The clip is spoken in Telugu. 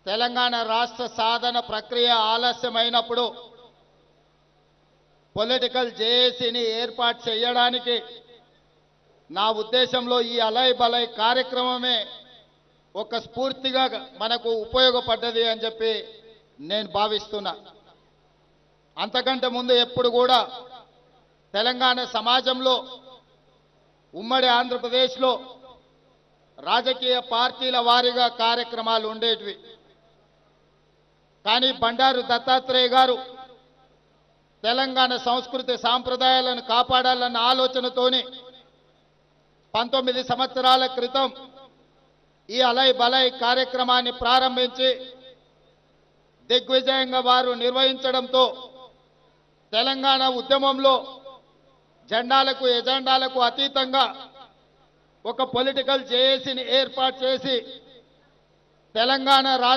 తెలంగాణ రాష్ట్ర సాధన ప్రక్రియ ఆలస్యమైనప్పుడు పొలిటికల్ జేఏసీని ఏర్పాటు చేయడానికి నా ఉద్దేశంలో ఈ అలయ్ బలయ్ కార్యక్రమమే ఒక స్ఫూర్తిగా మనకు ఉపయోగపడ్డది అని చెప్పి నేను భావిస్తున్నా. అంతకంటే ముందు ఎప్పుడు కూడా తెలంగాణ సమాజంలో ఉమ్మడి ఆంధ్రప్రదేశ్లో రాజకీయ పార్టీల వారీగా కార్యక్రమాలు ఉండేటివి. కానీ బండారు దత్తాత్రేయ గారు తెలంగాణ సంస్కృతి సాంప్రదాయాలను కాపాడాలన్న ఆలోచనతోని 19 సంవత్సరాల క్రితం ఈ అలయ్ బలయ్ కార్యక్రమాన్ని ప్రారంభించి దిగ్విజయంగా వారు నిర్వహించడంతో తెలంగాణ ఉద్యమంలో జెండాలకు ఎజెండాలకు అతీతంగా ఒక పొలిటికల్ జేఏసీని ఏర్పాటు చేసి తెలంగాణ